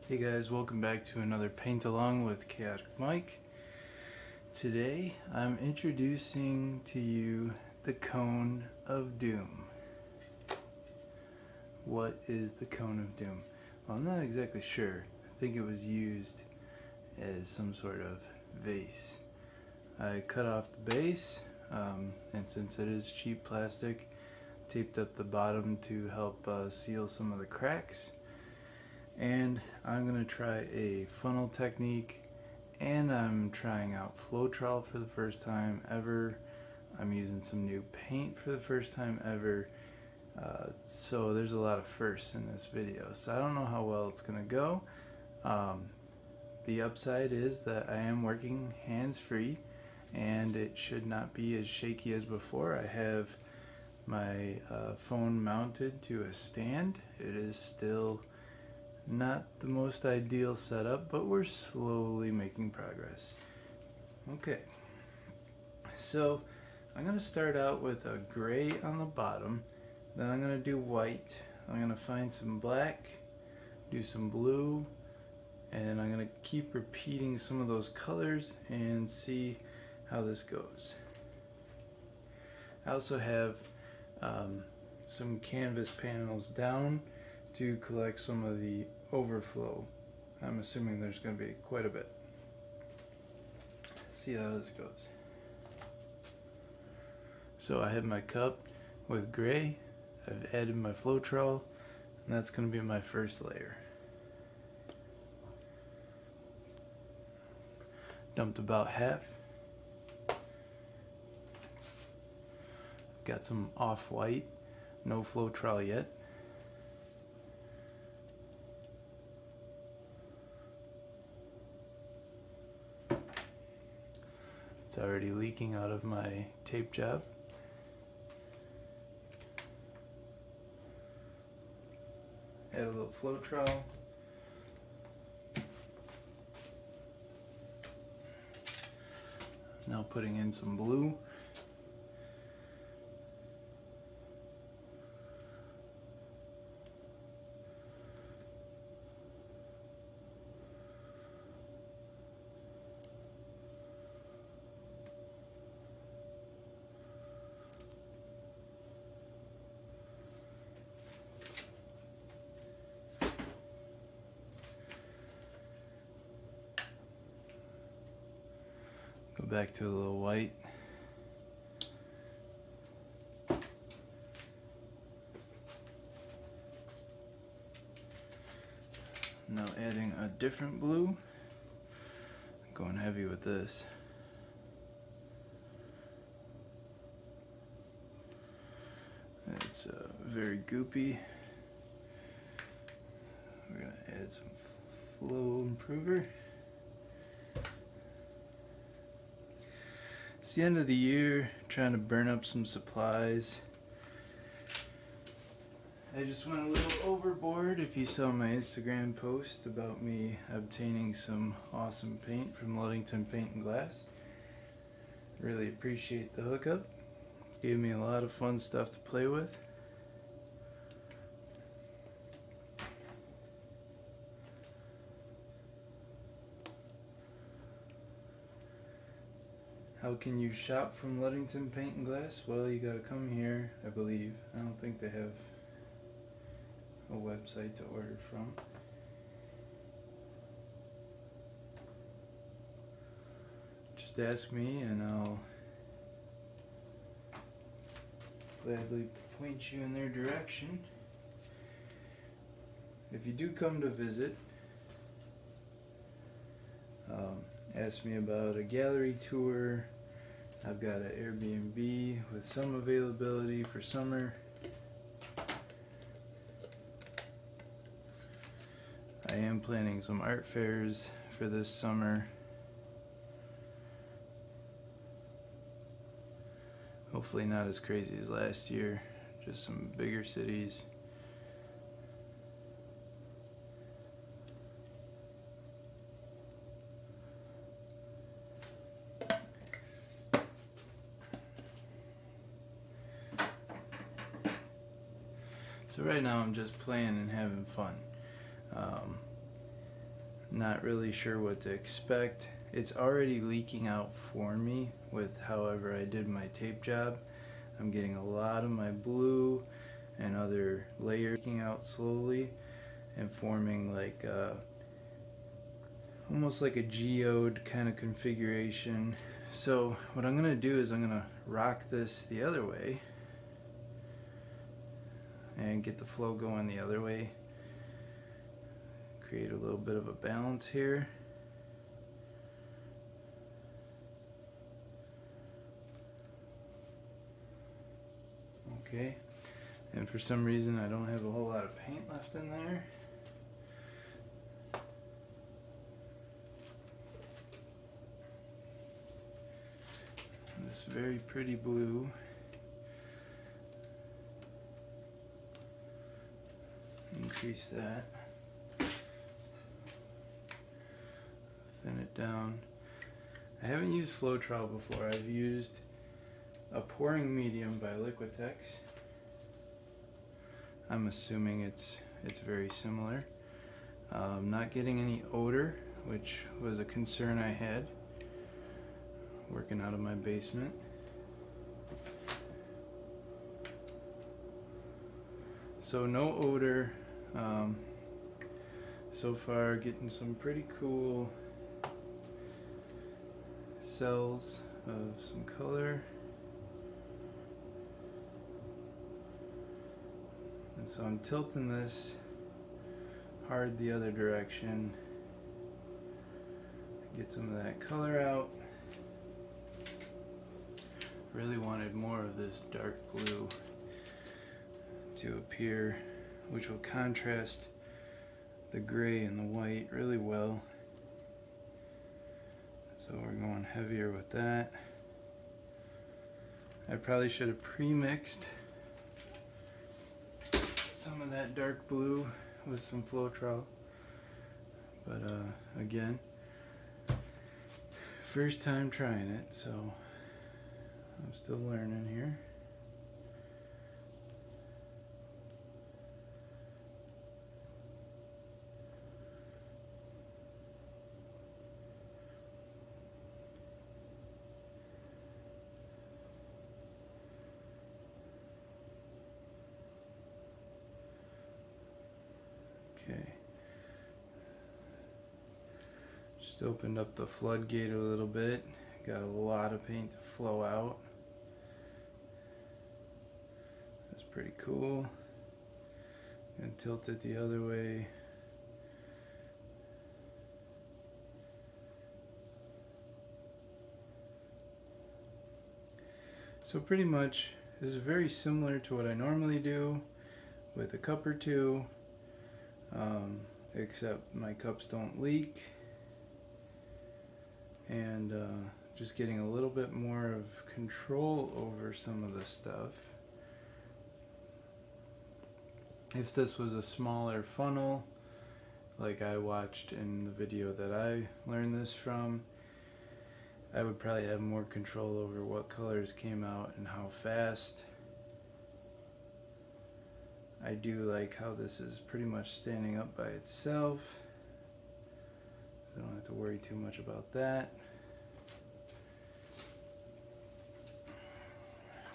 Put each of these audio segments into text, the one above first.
Hey guys, welcome back to another paint along with Chaotic Mike. Today I'm introducing to you the Cone of Doom. What is the Cone of Doom? Well, I'm not exactly sure. I think it was used as some sort of vase. I cut off the base, and since it is cheap plastic, taped up the bottom to help seal some of the cracks. And I'm going to try a funnel technique, and I'm trying out Floetrol for the first time ever. I'm using some new paint for the first time ever. So there's a lot of firsts in this video. So I don't know how well it's going to go. The upside is that I am working hands-free, and it should not be as shaky as before. I have my phone mounted to a stand. It is still not the most ideal setup, but we're slowly making progress. Okay, so I'm going to start out with a gray on the bottom, then I'm going to do white, I'm going to find some black, do some blue, and I'm going to keep repeating some of those colors and see how this goes. I also have some canvas panels down to collect some of the overflow. I'm assuming there's going to be quite a bit. Let's see how this goes. So I have my cup with gray, I've added my Floetrol, and that's going to be my first layer. Dumped about half. Got some off-white, no Floetrol yet. It's already leaking out of my tape job. Add a little Floetrol. Now putting in some blue. Go back to a little white. Now adding a different blue. Going heavy with this. It's very goopy. We're going to add some flow improver. It's the end of the year, trying to burn up some supplies. I just went a little overboard. If you saw my Instagram post about me obtaining some awesome paint from Ludington Paint and Glass, really appreciate the hookup. Gave me a lot of fun stuff to play with. How can you shop from Ludington Paint and Glass? Well, you gotta come here, I believe. I don't think they have a website to order from. Just ask me and I'll gladly point you in their direction. If you do come to visit, ask me about a gallery tour. I've got an Airbnb with some availability for summer. I am planning some art fairs for this summer. Hopefully not as crazy as last year, just some bigger cities. So right now I'm just playing and having fun. Not really sure what to expect. It's already leaking out for me with however I did my tape job. I'm getting a lot of my blue and other layers leaking out slowly and forming like almost like a geode kind of configuration. So what I'm gonna do is I'm gonna rock this the other way and get the flow going the other way. Create a little bit of a balance here. Okay, and for some reason I don't have a whole lot of paint left in there. This very pretty blue. Increase that. Thin it down. I haven't used Floetrol before. I've used a pouring medium by Liquitex. I'm assuming it's very similar. Not getting any odor, which was a concern I had working out of my basement. So no odor. So far getting some pretty cool cells of some color. And so I'm tilting this hard the other direction. Get some of that color out. Really wanted more of this dark blue to appear, which will contrast the gray and the white really well. So we're going heavier with that. I probably should have pre-mixed some of that dark blue with some Floetrol, but again, first time trying it, so I'm still learning here. Okay. Just opened up the floodgate a little bit. Got a lot of paint to flow out. That's pretty cool. Gonna tilt it the other way. So pretty much this is very similar to what I normally do with a cup or two. Except my cups don't leak, and just getting a little bit more of control over some of the stuff. If this was a smaller funnel, like I watched in the video that I learned this from, I would probably have more control over what colors came out and how fast. I do like how this is pretty much standing up by itself, so I don't have to worry too much about that.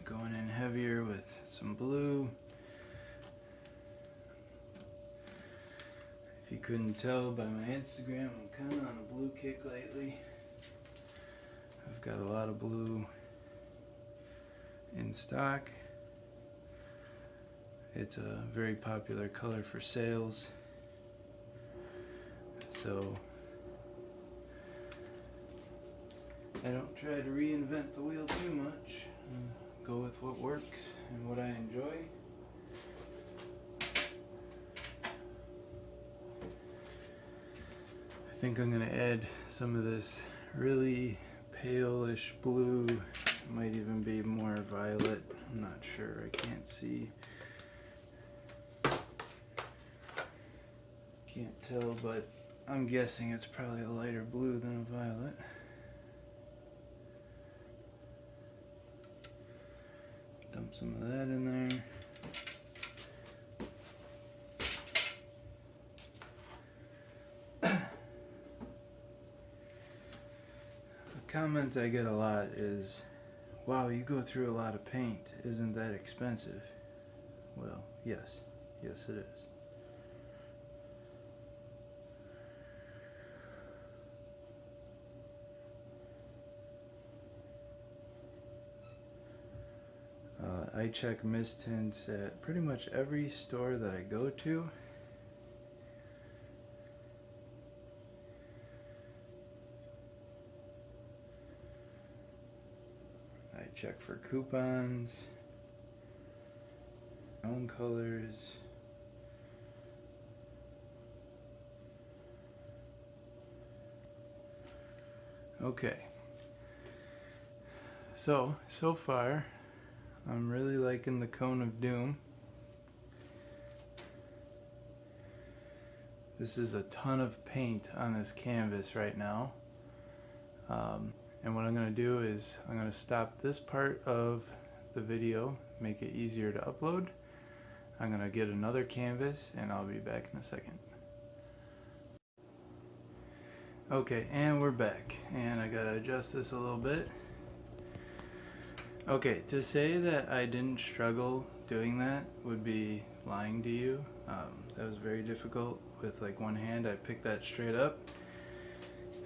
Going in heavier with some blue. If you couldn't tell by my Instagram, I'm kind of on a blue kick lately. I've got a lot of blue in stock. It's a very popular color for sales, so I don't try to reinvent the wheel too much. Go with what works and what I enjoy. I think I'm going to add some of this really palish blue. It might even be more violet. I'm not sure. I can't see. Can't tell, but I'm guessing it's probably a lighter blue than a violet. Dump some of that in there. comment I get a lot is, wow, you go through a lot of paint. Isn't that expensive? Well, yes. Yes, it is. I check mist tints at pretty much every store that I go to. I check for coupons, own colors. Okay. So far, I'm really liking the Cone of Doom. This is a ton of paint on this canvas right now. And what I'm going to do is I'm going to stop this part of the video, make it easier to upload. I'm going to get another canvas and I'll be back in a second. Okay, and we're back, and I gotta adjust this a little bit. Okay, to say that I didn't struggle doing that would be lying to you. That was very difficult. With like one hand, I picked that straight up,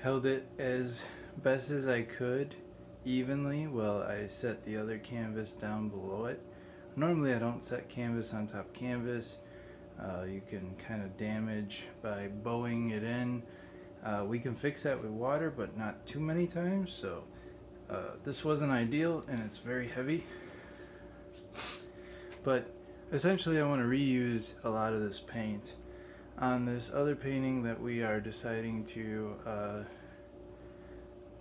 held it as best as I could evenly while I set the other canvas down below it. Normally I don't set canvas on top canvas. You can kind of damage by bowing it in. We can fix that with water, but not too many times, so this wasn't ideal, and it's very heavy. But essentially I want to reuse a lot of this paint on this other painting that we are deciding to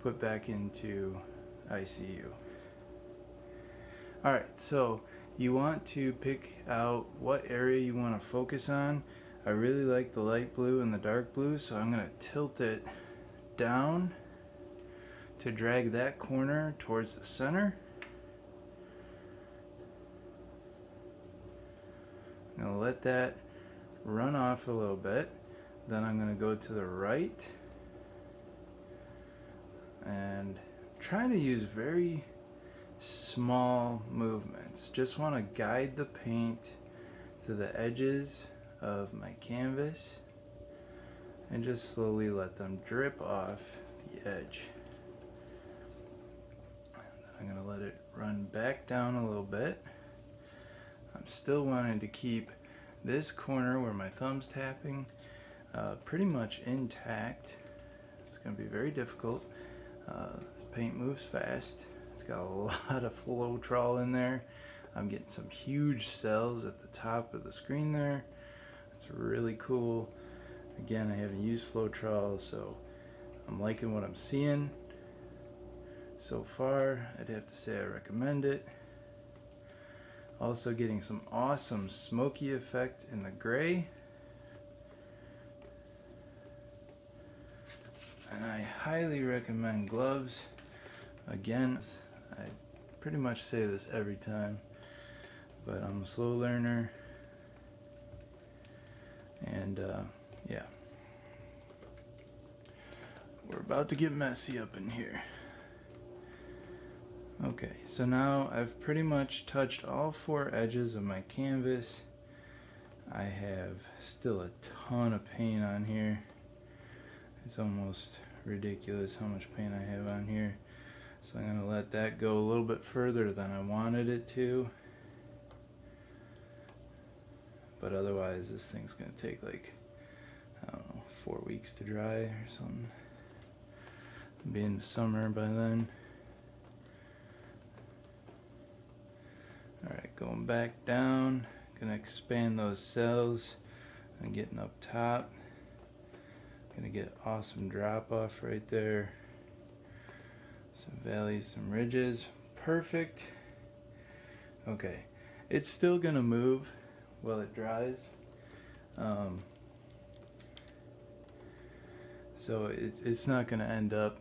put back into ICU. Alright, so you want to pick out what area you want to focus on. I really like the light blue and the dark blue, so I'm going to tilt it down to drag that corner towards the center. I'm going to let that run off a little bit. Then I'm going to go to the right and try to use very small movements. Just want to guide the paint to the edges of my canvas and just slowly let them drip off the edge. And then I'm going to let it run back down a little bit. I'm still wanting to keep this corner where my thumb's tapping pretty much intact. It's going to be very difficult. This paint moves fast. It's got a lot of Floetrol in there. I'm getting some huge cells at the top of the screen there. It's really cool. Again, I haven't used Floetrol, so I'm liking what I'm seeing so far. I'd have to say I recommend it. Also getting some awesome smoky effect in the gray. And I highly recommend gloves. Again, I pretty much say this every time, but I'm a slow learner. And yeah, we're about to get messy up in here. Okay, so now I've pretty much touched all four edges of my canvas. I have still a ton of paint on here. It's almost ridiculous how much paint I have on here. So I'm going to let that go a little bit further than I wanted it to. But otherwise this thing's going to take like, I don't know, 4 weeks to dry or something. It'll be in the summer by then. Alright, going back down. Gonna expand those cells and getting up top. Gonna get awesome drop off right there. Some valleys, some ridges. Perfect. Okay, it's still gonna move while it dries. So it's not gonna end up